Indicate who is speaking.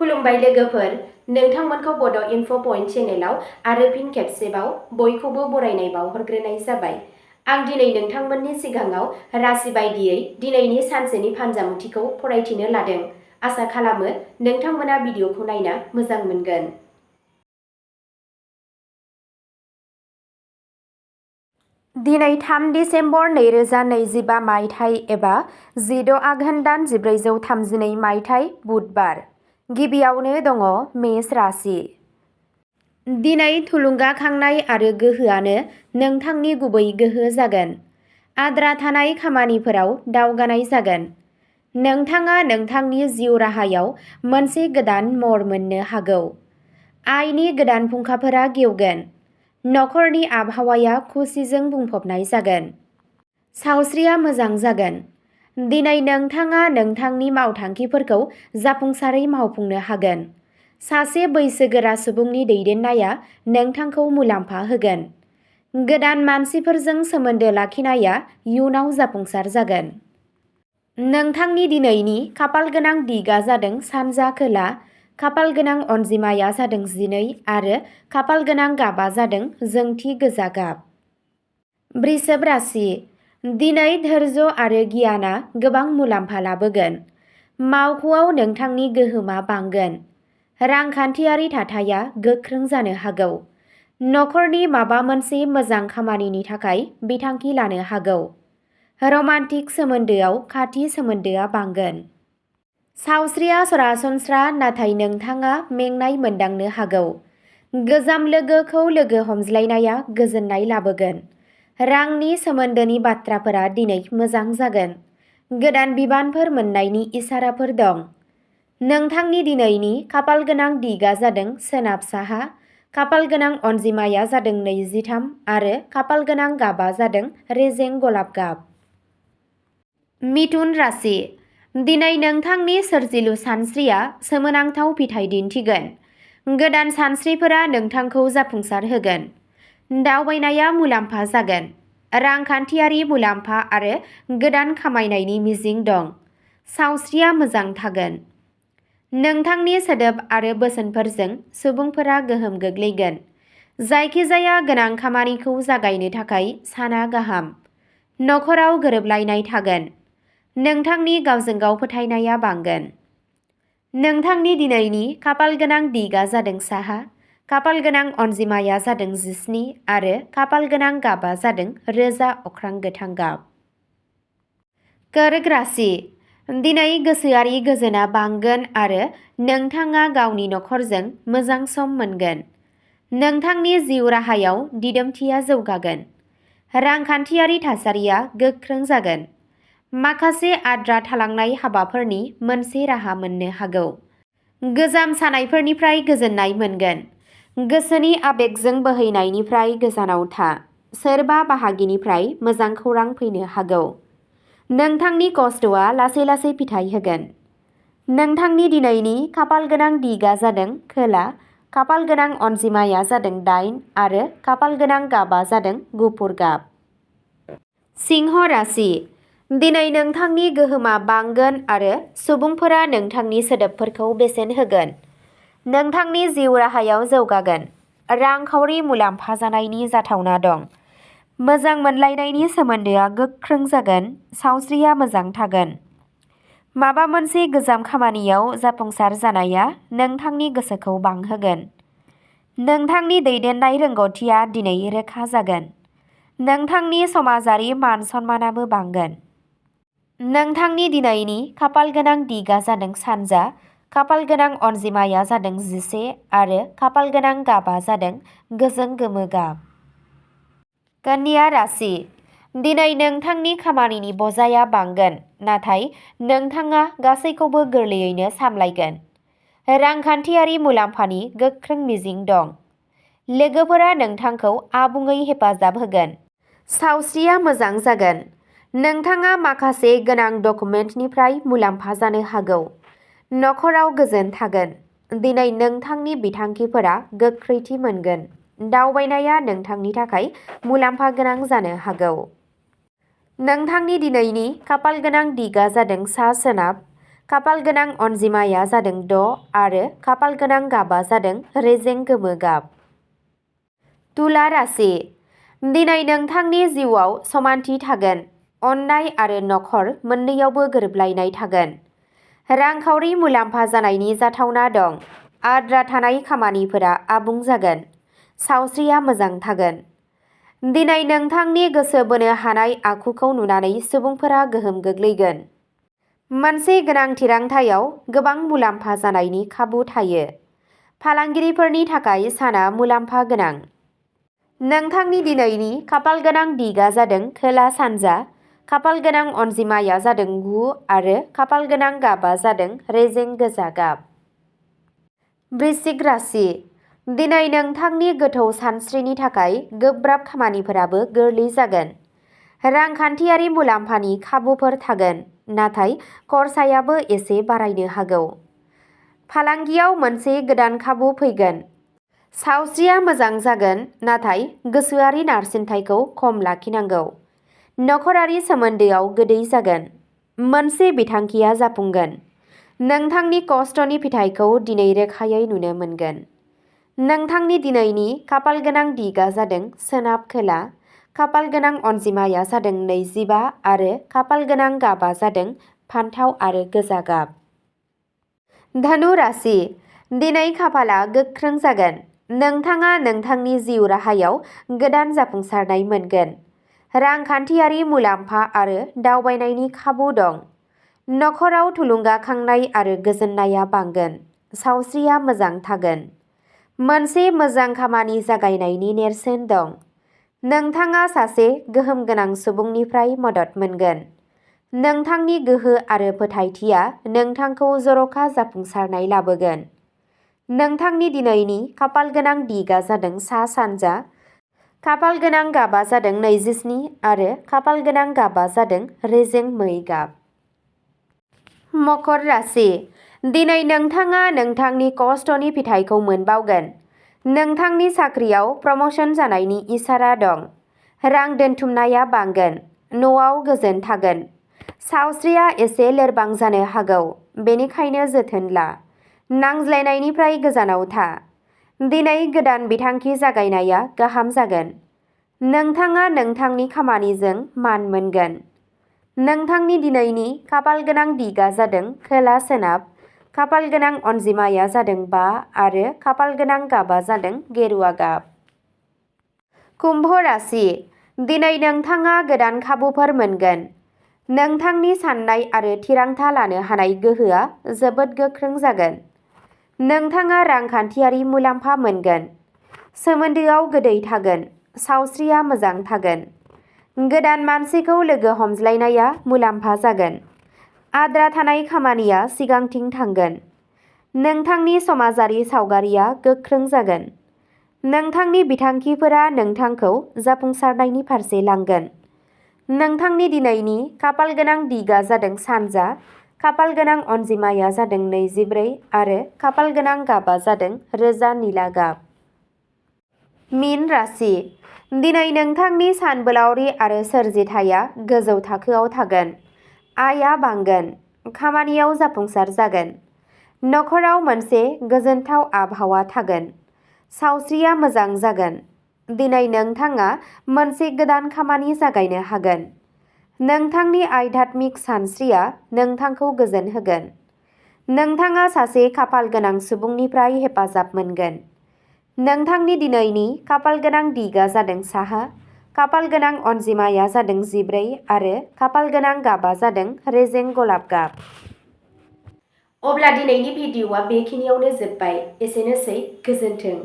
Speaker 1: खुलुमबाय लोगोफोर, नोंथांमोनखौ बड' इनफ' पइन्ट चेनेलाव आरो फिन खेबसेबाव बयखौबो बरायनाय बावहरग्रोनाय जाबाय। आं दिनै नोंथांमोननि सिगाङाव राशि बायदियै दिनैनि सानसेनि फानजामुथिखौ फरायथिनो लादों। आसा खालामो नोंथांमोना भिडिअखौ नायना मोजां मोनगोन। दिनै 3 डिसेम्बर 2025 मायथाइ एबा 16 आघोन दान 1432 मायथाइ बुधबार। गिबियावनो दङ मेष राशि। दिनै थुलुंगाखांनाय आरो गोहोआनो नोंथांनि गुबै गोहो जागोन। आद्रा थानाय खामानिफोराव दावगानाय जागोन। नोंथाङा नोंथांनि जिउ राहायाव मोनसे गोदान महर मोननो हागौ। आयनि गोदान फुंखाफोरा गेवगोन। नखरनि आबहावाया खुसिजों बुंफबनाय जागोन। सावस्रिया मोजां जागोन। दिनै नोंथाङा नोंथांनि मावथांखिफोरखौ जाफुंसारै मावफुंनो हागोन। सासे बैसोगोरा सुबुंनि दैदेननाया नोंथांखौ मुलाम्फा होगोन। गोदान मानसिफोरजों सोमोन्दो लाखिनाया इयुनाव जाफुंसार जागोन। नोंथांनि दिनैनि खाफालगोनां दिगआ जादों सानजा खोला, खाफालगोनां अनजिमाया जादों 12 आरो खाफालगोनां गाबा जादों जोंथि गोजा गाब। वृषभ राशि। दिनै धैर्य आरो गियाना गोबां मुलाम्फा लाबोगोन। मावख'आव नोंथांनि गोहोमा बांगोन। रांखान्थियारि थाथाया गोख्रों जानो हागौ। नखरनि माबा मोनसे मोजां खामानिनि थाखाय बिथांखि लानो हागौ। रमान्टिक सोमोन्दोआव खाथि सोमोन्दोआ बांगोन। सावस्रिया सरासनस्रा, नाथाय नोंथाङा मेंनाय मोनदांनो हागौ। गोजाम लोगोखौ लोगो हमज्लायनाया गोजोननाय लाबोगोन। रांनि सोमोन्दोनि बाथ्राफोरा दिनै मोजां जागोन। गोदान बिबानफोर मोन्नायनि इसाराफोर दं। नोंथांनि दिनैनि खाफालगोनां दिगआ जादों सोनाब साहा, खाफालगोनां अनजिमाया जादों 23 आरो खाफालगोनां गाबा जादों रेजें गलाब गाब। मिथुन राशि। दिनै नोंथांनि सोरजिलु सानस्रिया सोमोनांथाव फिथाइ दिन्थिगोन। गोदान सानस्रिफोरा नोंथांखौ जाफुंसार होगोन। दावबायनाया मुलाम्फा जागोन। रांखान्थियारि मुलाम्फा आरो गोदान खामायनायनि मिजिं दं। सावस्रिया मोजां थागोन। नोंथांनि सोदोब आरो बोसोनफोरजों सुबुंफोरा गोहोम गोग्लैगोन। जायखिजाया गोनां खामानिखौ जागायनो थाखाय साना गाहाम। नखराव गोरोबलायनाय थागोन। नोंथांनि गावजों गाव फोथायनाया बांगोन। नोंथांनि दिनैनि खाफालगोनां दिगआ जादों साहा, खाफालगोनां अनजिमाया जादों 17 आरो खाफालगोनां गाबा जादों रोजा अख्रां गोथां गाब। कर्क राशि। दिनै गोसोआरि गोजोना बांगोन आरो नोंथाङा गावनि नखरजों मोजां सम मोनगोन। नोंथांनि जिउ राहायाव दिदोमथिया जौगागोन। रांखान्थियारि थासारिया गोख्रों जागोन। माखासे आद्रा थालांनाय हाबाफोरनि मोनसे राहा मोननो हागौ। गोजाम सानायफोरनिफ्राय गोजोननाय मोनगोन। गोसोनि आबेगजों बोहैनायनिफ्राय गोजानाव था। सोरबा बाहागिनिफ्राय मोजां खौरां फैनो हागौ। नोंथांनि खस्थ'आ लासै लासै फिथाइ होगोन। नोंथांनि दिनैनि खाफालगोनां दिगआ जादों खोला, खाफालगोनां अनजिमाया जादों 8 आरो खाफालगोनां गाबा जादों गुफुर गाब। सिंह राशि। दिनै नोंथांनि गोहोमा बांगोन आरो सुबुंफोरा नोंथांनि सोदोबफोरखौ बेसेन होगोन। नोंथांनि जिउ राहायाव जौगागोन। रांखावरि मुलाम्फा जानायनि जाथावना दं। मोजां मोनलायनायनि सोमोन्दोआ गोख्रों जागोन। सावस्रिया मोजां थागोन। माबा मोनसे गोजाम खामानियाव जाफुंसार जानाया नोंथांनि गोसोखौ बांहोगोन। नोंथांनि दैदेननाय रोंग'थिया दिनै रोखा जागोन। नोंथांनि समाजारि मान सन्मानाबो बांगोन। नोंथांनि दिनैनि खाफालगोनां दिगआ जादों सानजा, खाफालगोनां अनजिमाया जादों 11 आरो खाफालगोनां गाबा जादों गोजों गोमो गाब। कन्या राशि। दिनै नोंथांनि खामानिनि बजाया बांगोन, नाथाय नोंथाङा गासैखौबो गोरलैयैनो सामलायगोन। रांखान्थियारि मुलाम्फानि गोख्रों मिजिं दं। लोगोफोरा नोंथांखौ आबुङै हेफाजाब होगोन। सावस्रिया मोजां जागोन। नोंथाङा माखासे गोनां डकुमेन्टनिफ्राय मुलाम्फा जानो हागौ। नखराव गोजोन थागोन। दिनै नोंथांनि बिथांखिफोरा गोख्रैथि मोनगोन। दावबायनाया नोंथांनि थाखाय मुलाम्फा गोनां जानो हागौ। नोंथांनि दिनैनि खाफालगोनां दिगआ जादों सा सोनाब, खाफाल गोनां अनजिमाया जादों 6 आरो खाफाल गोनां गाबा जादों रेजें गोमो गाब। तुला राशि। दिनै नोंथांनि जिउआव समानथि थागोन। अननाय आरो नखर मोन्नैयावबो गोरोबलायनाय थागोन। रांखावरि मुलाम्फा जानायनि जाथावना दं। आद्रा थानाय खामानिफोरा आबुं जागोन। सावस्रिया मोजां थागोन। दिनै नोंथांनि गोसो बोनो हानाय आखुखौ नुनानै सुबुंफोरा गोहोम गोग्लैगोन। मोनसे गोनां थिरांथायाव गोबां मुलाम्फा जानायनि खाबु थायो। फालांगिरिफोरनि थाखाय साना मुलाम्फा गोनां। नोंथांनि दिनैनि खाफाल गोनां दिगआ जादों खोला सानजा। खाफाल गोनां अनजिमाया जादों 9 आरो खाफाल गोनां गाबा जादों रेजें गोजा गाब। वृश्चिक राशि। दिनै नोंथांनि गोथौ सानस्रिनि थाखाय गोब्राब खामानिफोराबो गोरलै जागोन। रांखान्थियारि मुलाम्फानि खाबुफोर थागोन, नाथाय खरसायाबो एसे बारायनो हागौ। फालांगियाव मोनसे गोदान खाबु फैगोन। सावस्रिया मोजां जागोन, नाथाय गोसोआरि नारसिनथायखौ खम लाखिनांगौ। नखरारि सोमोन्दोआव गोदै जागोन। मोनसे बिथांखिया जाफुंगोन। नोंथांनि खस्थ'नि फिथाइखौ दिनै रोखायै नुनो मोनगोन। नोंथांनि दिनैनि खाफाल गोनां दिगआ जादों सोनाब खोला। खाफाल गोनां अनजिमाया जादों 25 आरो खाफाल गोनां गाबा जादों फान्थाव आरो गोजा गाब। धनु राशि। दिनै खाफालआ गोख्रों जागोन। नोंथाङा नोंथांनि जिउ राहायाव गोदान जाफुंसारनाय मोनगोन। रांखान्थियारि मुलाम्फा आरो दावबायनायनि खाबु दं। नखराव थुलुंगाखांनाय आरो गोजोननाया बांगोन। सावस्रिया मोजां थागोन। मोनसे मोजां खामानि जागायनायनि नेरसोन दं। नोंथाङा सासे गोहोम गोनां सुबुंनिफ्राय मदद मोनगोन। नोंथांनि गोहो आरो फोथायथिया नोंथांखौ जर'खा जाफुंसारनाय लाबोगोन। नोंथांनि दिनैनि खाफाल गोनां दिगआ जादों सा सानजा। खाफाल गोनां गाबा जादों 27 आरो खाफाल गोनां गाबा जादों रेजें मै गाब। मकर राशि। दिनै नोंथाङा नोंथांनि खस्थ'नि फिथाइखौ मोनबावगोन। नोंथांनि साख्रियाव प्रम'शन जानायनि इसारा दं। रां दोनथुमनाया बांगोन। न'आव गोजोन थागोन। सावस्रिया एसे लोरबां जानो हागौ, बेनिखायनो जोथोन ला। नांज्लायनायनिफ्राय गोजानाव था। दिनै गोदान बिथांखि जागायनाया गाहाम जागोन। नोंथाङा नोंथांनि खामानिजों मान मोनगोन। नोंथांनि दिनैनि खाफाल गोनां दिगआ जादों खोला सोनाब। खाफाल गोनां अनजिमाया जादों 5 आरो खाफाल गोनां गाबा जादों गेरुआ गाब। कुम्भ राशि। दिनै नोंथाङा गोदान खाबुफोर मोनगोन। नोंथांनि साननाय आरो थिरांथा लानो हानाय गोहोआ जोबोद गोख्रों जागोन। नोंथाङा रांखान्थियारि मुलाम्फा मोनगोन। सोमोन्दोआव गोदै थागोन। सावस्रिया मोजां थागोन। गोदान मानसिखौ लोगो हमज्लायनाया मुलाम्फा जागोन। आद्रा थानाय खामानिया सिगांथिं थांगोन। नोंथांनि समाजारि सावगारिया गोख्रों जागोन। नोंथांनि बिथांखिफोरा नोंथांखौ जाफुंसारनायनि फारसे लांगोन। नोंथांनि दिनैनि खाफाल गोनां दिगआ जादों सानजा। खाफाल गोनां अनजिमाया जादों 24 आरो खाफाल गोनां गाबा जादों रोजा निला गाब। मीन राशि। दिनै नोंथांनि सानबोलावरि आरो सोरजिथाया गोजौ थाखोआव थागोन। आयआ बांगोन। खामानियाव जाफुंसार जागोन। नखराव मोनसे गोजोनथाव आबहावा थागोन। सावस्रिया मोजां जागोन। दिनै नोंथाङा मोनसे गोदान खामानि जागायनो हागोन। नोंथांनि आध्यात्मिक सानस्रिया नोंथांखौ गोजोन होगोन। नोंथाङा सासे खाफाल गोनां सुबुंनिफ्राय हेफाजाब मोनगोन। नोंथांनि दिनैनि खाफाल गोनां दिगआ जादों साहा। खाफाल गोनां अनजिमाया जादों 14 आरो खाफाल गोनां गाबा जादों रेजें गलाब गाब। अब्ला दिनैनि भिडिअ'आ बेखिनियावनो जोब्बाय। एसेनोसै, गोजोन्थों।